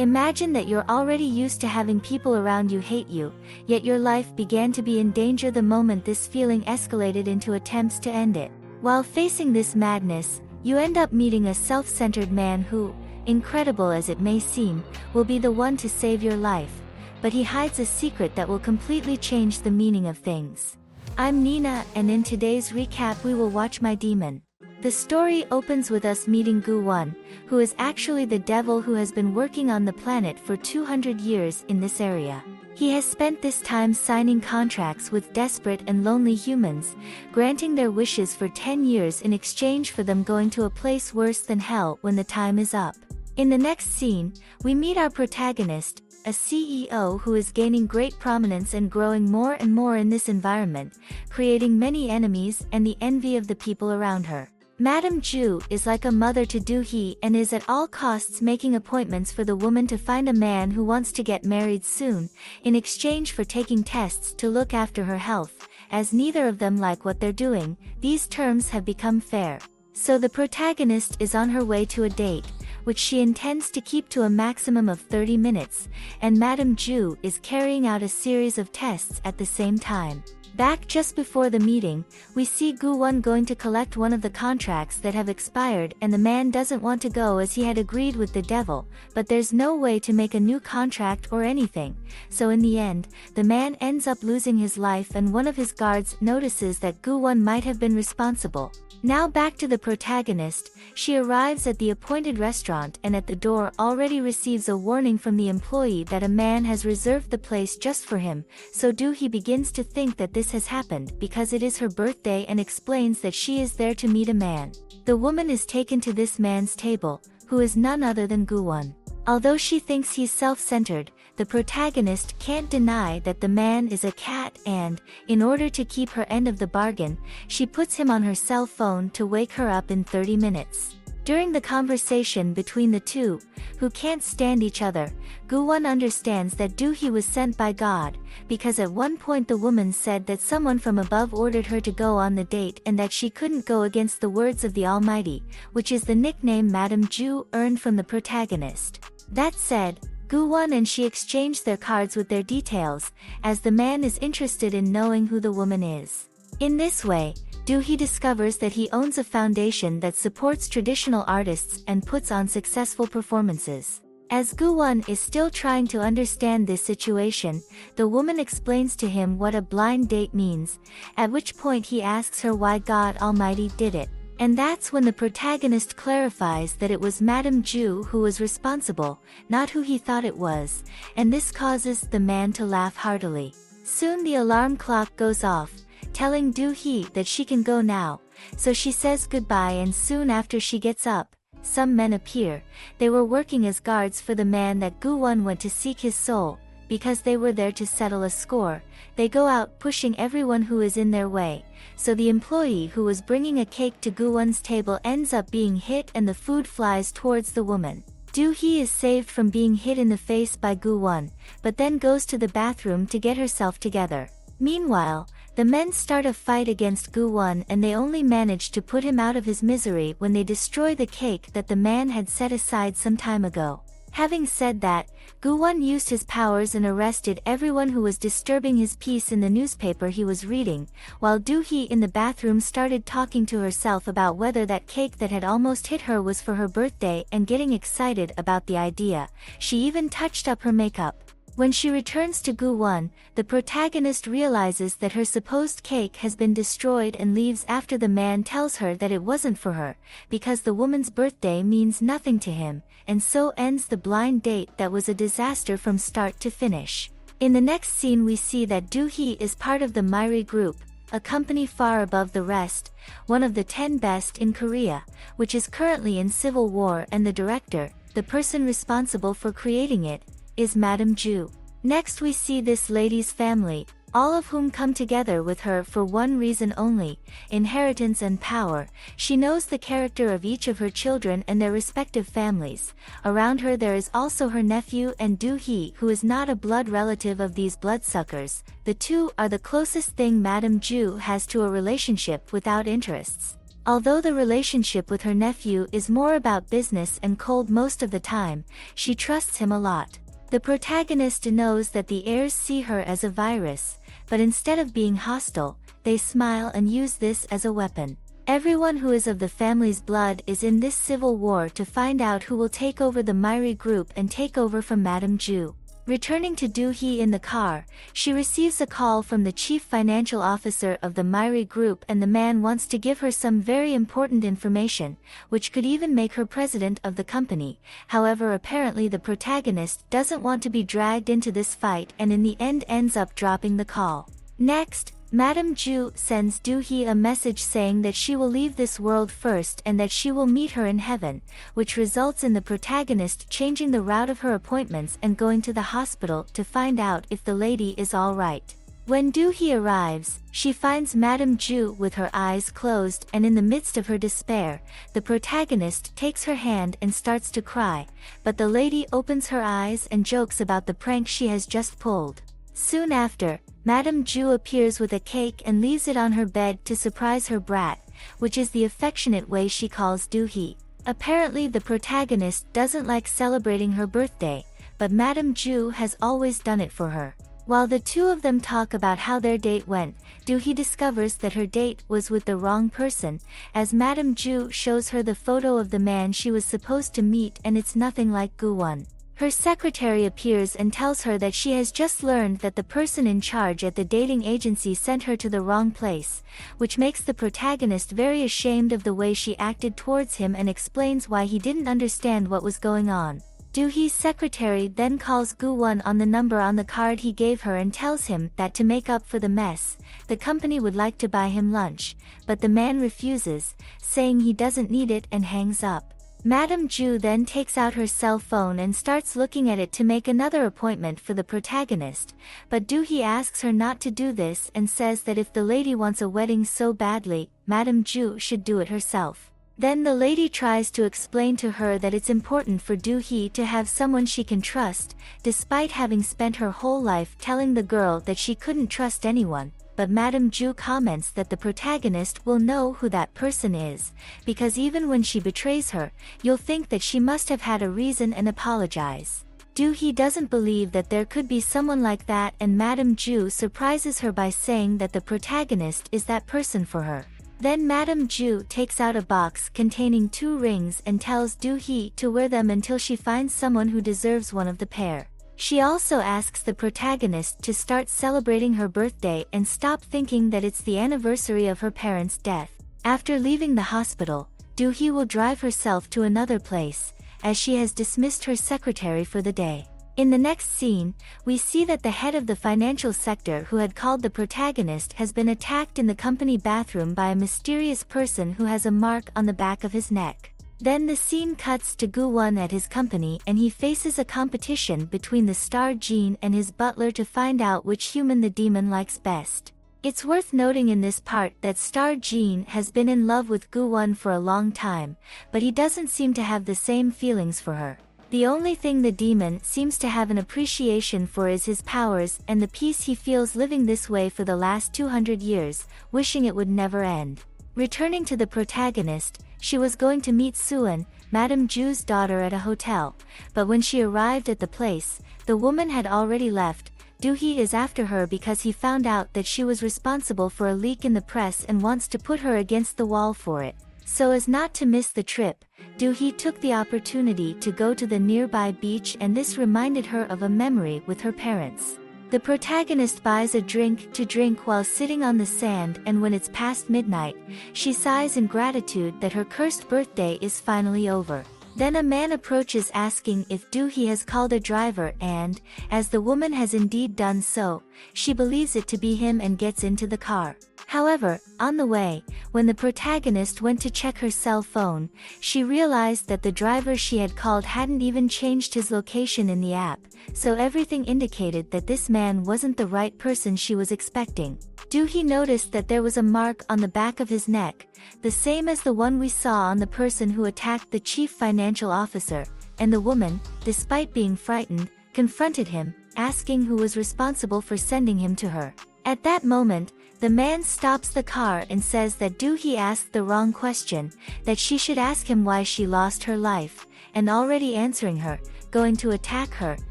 Imagine that you're already used to having people around you hate you, yet your life began to be in danger the moment this feeling escalated into attempts to end it. While facing this madness, you end up meeting a self-centered man who, incredible as it may seem, will be the one to save your life, but he hides a secret that will completely change the meaning of things. I'm Nina, and in today's recap we will watch My Demon. The story opens with us meeting Gu-won, who is actually the devil who has been working on the planet for 200 years in this area. He has spent this time signing contracts with desperate and lonely humans, granting their wishes for 10 years in exchange for them going to a place worse than hell when the time is up. In the next scene, we meet our protagonist, a CEO who is gaining great prominence and growing more and more in this environment, creating many enemies and the envy of the people around her. Madame Ju is like a mother to Do-hee and is at all costs making appointments for the woman to find a man who wants to get married soon, in exchange for taking tests to look after her health. As neither of them like what they're doing, these terms have become fair. So the protagonist is on her way to a date, which she intends to keep to a maximum of 30 minutes, and Madame Ju is carrying out a series of tests at the same time. Back just before the meeting, we see Gu-won going to collect one of the contracts that have expired, and the man doesn't want to go as he had agreed with the devil, but there's no way to make a new contract or anything, so in the end, the man ends up losing his life and one of his guards notices that Gu-won might have been responsible. Now back to the protagonist, she arrives at the appointed restaurant and at the door already receives a warning from the employee that a man has reserved the place just for him, so Do-hee begins to think that this has happened because it is her birthday and explains that she is there to meet a man. The woman is taken to this man's table, who is none other than Gu-won. Although she thinks he's self-centered, the protagonist can't deny that the man is a cat and, in order to keep her end of the bargain, she puts him on her cell phone to wake her up in 30 minutes. During the conversation between the two, who can't stand each other, Gu-won understands that Do-hee was sent by God, because at one point the woman said that someone from above ordered her to go on the date and that she couldn't go against the words of the Almighty, which is the nickname Madame Ju earned from the protagonist. That said, Gu-won and she exchange their cards with their details, as the man is interested in knowing who the woman is. In this way, Do-hee discovers that he owns a foundation that supports traditional artists and puts on successful performances. As Gu-won is still trying to understand this situation, the woman explains to him what a blind date means, at which point he asks her why God Almighty did it. And that's when the protagonist clarifies that it was Madame Ju who was responsible, not who he thought it was, and this causes the man to laugh heartily. Soon the alarm clock goes off, telling Do-hee that she can go now, so she says goodbye and soon after she gets up, some men appear. They were working as guards for the man that Gu-won went to seek his soul, because they were there to settle a score. They go out pushing everyone who is in their way, so the employee who was bringing a cake to Gu-won's table ends up being hit and the food flies towards the woman. Do-hee is saved from being hit in the face by Gu-won, but then goes to the bathroom to get herself together. Meanwhile, the men start a fight against Gu-won and they only manage to put him out of his misery when they destroy the cake that the man had set aside some time ago. Having said that, Gu-won used his powers and arrested everyone who was disturbing his peace in the newspaper he was reading, while Do-hee in the bathroom started talking to herself about whether that cake that had almost hit her was for her birthday and getting excited about the idea. She even touched up her makeup. When she returns to Gu-won, the protagonist realizes that her supposed cake has been destroyed and leaves after the man tells her that it wasn't for her, because the woman's birthday means nothing to him, and so ends the blind date that was a disaster from start to finish. In the next scene we see that Do-hee is part of the Myri Group, a company far above the rest, one of the 10 best in Korea, which is currently in civil war, and the director, the person responsible for creating it, is Madame Ju. Next we see this lady's family, all of whom come together with her for one reason only, inheritance and power. She knows the character of each of her children and their respective families. Around her there is also her nephew and Do-hee, who is not a blood relative of these bloodsuckers. The two are the closest thing Madame Ju has to a relationship without interests. Although the relationship with her nephew is more about business and cold most of the time, she trusts him a lot. The protagonist knows that the heirs see her as a virus, but instead of being hostile, they smile and use this as a weapon. Everyone who is of the family's blood is in this civil war to find out who will take over the Myri group and take over from Madame Ju. Returning to Do-hee in the car, she receives a call from the chief financial officer of the Myri group, and the man wants to give her some very important information, which could even make her president of the company. However, apparently the protagonist doesn't want to be dragged into this fight and in the end ends up dropping the call. Next, Madame Ju sends Do-hee a message saying that she will leave this world first and that she will meet her in heaven, which results in the protagonist changing the route of her appointments and going to the hospital to find out if the lady is all right. When Do-hee arrives, she finds Madame Ju with her eyes closed, and in the midst of her despair, the protagonist takes her hand and starts to cry, but the lady opens her eyes and jokes about the prank she has just pulled. Soon after, Madame Ju appears with a cake and leaves it on her bed to surprise her brat, which is the affectionate way she calls Do-hee. Apparently the protagonist doesn't like celebrating her birthday, but Madame Ju has always done it for her. While the two of them talk about how their date went, Do-hee discovers that her date was with the wrong person, as Madame Ju shows her the photo of the man she was supposed to meet and it's nothing like Gu-won. Her secretary appears and tells her that she has just learned that the person in charge at the dating agency sent her to the wrong place, which makes the protagonist very ashamed of the way she acted towards him and explains why he didn't understand what was going on. Do-hee's secretary then calls Gu-won on the number on the card he gave her and tells him that to make up for the mess, the company would like to buy him lunch, but the man refuses, saying he doesn't need it, and hangs up. Madame Ju then takes out her cell phone and starts looking at it to make another appointment for the protagonist, but Do-hee asks her not to do this and says that if the lady wants a wedding so badly, Madame Ju should do it herself. Then the lady tries to explain to her that it's important for Do-hee to have someone she can trust, despite having spent her whole life telling the girl that she couldn't trust anyone. But Madame Ju comments that the protagonist will know who that person is, because even when she betrays her, you'll think that she must have had a reason and apologize. Do-hee doesn't believe that there could be someone like that, and Madame Ju surprises her by saying that the protagonist is that person for her. Then Madame Ju takes out a box containing 2 rings and tells Do-hee to wear them until she finds someone who deserves one of the pair. She also asks the protagonist to start celebrating her birthday and stop thinking that it's the anniversary of her parents' death. After leaving the hospital, Do-hee will drive herself to another place, as she has dismissed her secretary for the day. In the next scene, we see that the head of the financial sector who had called the protagonist has been attacked in the company bathroom by a mysterious person who has a mark on the back of his neck. Then the scene cuts to Gu-won at his company, and he faces a competition between the star Jean and his butler to find out which human the demon likes best. It's worth noting in this part that star Jean has been in love with Gu-won for a long time, but he doesn't seem to have the same feelings for her. The only thing the demon seems to have an appreciation for is his powers and the peace he feels living this way for the last 200 years, wishing it would never end. Returning to the protagonist, she was going to meet Suan, Madame Ju's daughter, at a hotel, but when she arrived at the place, the woman had already left. Do-hee is after her because he found out that she was responsible for a leak in the press and wants to put her against the wall for it. So as not to miss the trip, Do-hee took the opportunity to go to the nearby beach, and this reminded her of a memory with her parents. The protagonist buys a drink to drink while sitting on the sand, and when it's past midnight, she sighs in gratitude that her cursed birthday is finally over. Then a man approaches asking if Do-hee has called a driver, and, as the woman has indeed done so, she believes it to be him and gets into the car. However, on the way, when the protagonist went to check her cell phone, she realized that the driver she had called hadn't even changed his location in the app, so everything indicated that this man wasn't the right person she was expecting. Do-hee noticed that there was a mark on the back of his neck, the same as the one we saw on the person who attacked the chief financial officer, and the woman, despite being frightened, confronted him, asking who was responsible for sending him to her. At that moment, the man stops the car and says that Doohee asked the wrong question, that she should ask him why she lost her life, and already answering her, going to attack her,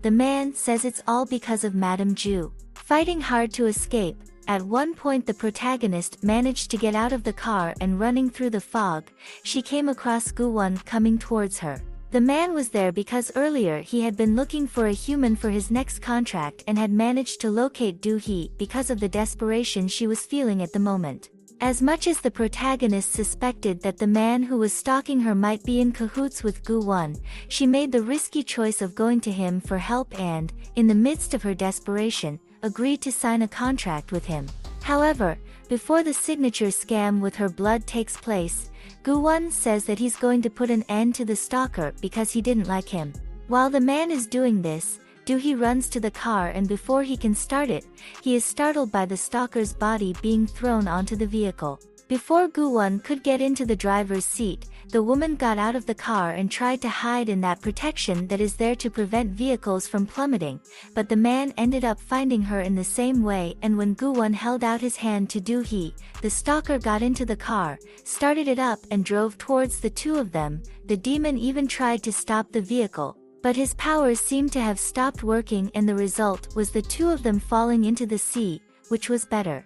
the man says it's all because of Madame Ju. Fighting hard to escape, at one point the protagonist managed to get out of the car and running through the fog, she came across Gu-won coming towards her. The man was there because earlier he had been looking for a human for his next contract and had managed to locate Doohee because of the desperation she was feeling at the moment. As much as the protagonist suspected that the man who was stalking her might be in cahoots with Gu-won, she made the risky choice of going to him for help and, in the midst of her desperation, agreed to sign a contract with him. However, before the signature scam with her blood takes place, Gu-won says that he's going to put an end to the stalker because he didn't like him. While the man is doing this, Doohee runs to the car and before he can start it, he is startled by the stalker's body being thrown onto the vehicle. Before Gu-won could get into the driver's seat, the woman got out of the car and tried to hide in that protection that is there to prevent vehicles from plummeting, but the man ended up finding her in the same way, and when Gu-won held out his hand to Doohee, the stalker got into the car, started it up and drove towards the two of them. The demon even tried to stop the vehicle, but his powers seemed to have stopped working and the result was the two of them falling into the sea, which was better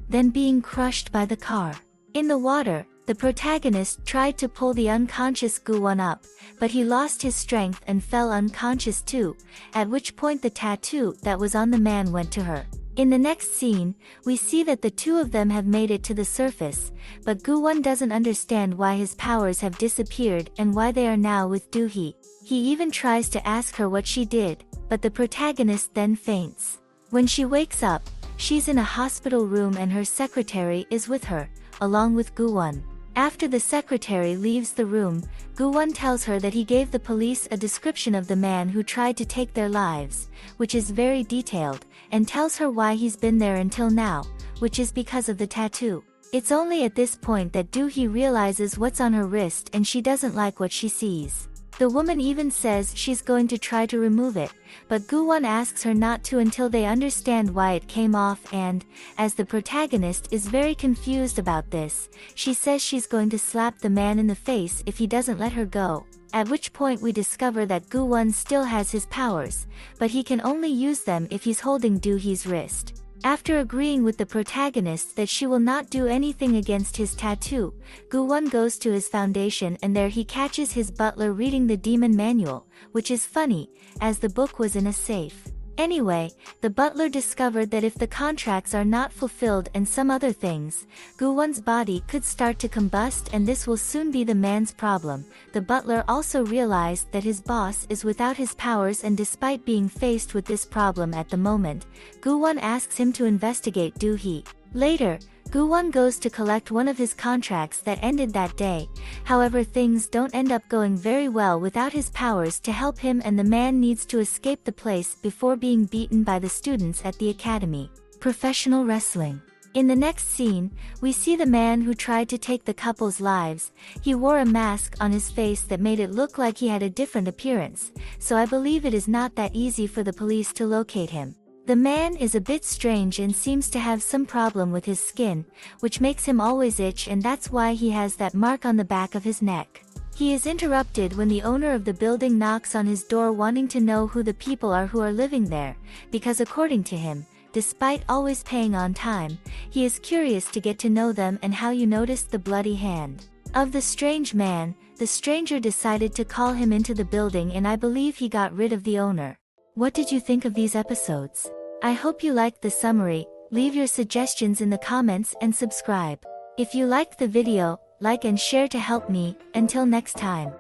than being crushed by the car. In the water, the protagonist tried to pull the unconscious Gu-won up, but he lost his strength and fell unconscious too, at which point the tattoo that was on the man went to her. In the next scene, we see that the two of them have made it to the surface, but Gu-won doesn't understand why his powers have disappeared and why they are now with Doohee. He even tries to ask her what she did, but the protagonist then faints. When she wakes up, she's in a hospital room and her secretary is with her, along with Gu-won. After the secretary leaves the room, Gu-won tells her that he gave the police a description of the man who tried to take their lives, which is very detailed, and tells her why he's been there until now, which is because of the tattoo. It's only at this point that Doohee realizes what's on her wrist and she doesn't like what she sees. The woman even says she's going to try to remove it, but Gu-won asks her not to until they understand why it came off and, as the protagonist is very confused about this, she says she's going to slap the man in the face if he doesn't let her go, at which point we discover that Gu-won still has his powers, but he can only use them if he's holding Doohee's wrist. After agreeing with the protagonist that she will not do anything against his tattoo, Gu-won goes to his foundation and there he catches his butler reading the demon manual, which is funny, as the book was in a safe. Anyway, the butler discovered that if the contracts are not fulfilled and some other things, Gu-won's body could start to combust and this will soon be the man's problem. The butler also realized that his boss is without his powers and despite being faced with this problem at the moment, Gu-won asks him to investigate Doohee. Later, Gu-won goes to collect one of his contracts that ended that day, however things don't end up going very well without his powers to help him and the man needs to escape the place before being beaten by the students at the academy. Professional wrestling. In the next scene, we see the man who tried to take the couple's lives. He wore a mask on his face that made it look like he had a different appearance, so I believe it is not that easy for the police to locate him. The man is a bit strange and seems to have some problem with his skin, which makes him always itch and that's why he has that mark on the back of his neck. He is interrupted when the owner of the building knocks on his door wanting to know who the people are who are living there, because according to him, despite always paying on time, he is curious to get to know them and how you noticed the bloody hand of the strange man. The stranger decided to call him into the building and I believe he got rid of the owner. What did you think of these episodes? I hope you liked the summary. Leave your suggestions in the comments and subscribe. If you liked the video, like and share to help me. Until next time.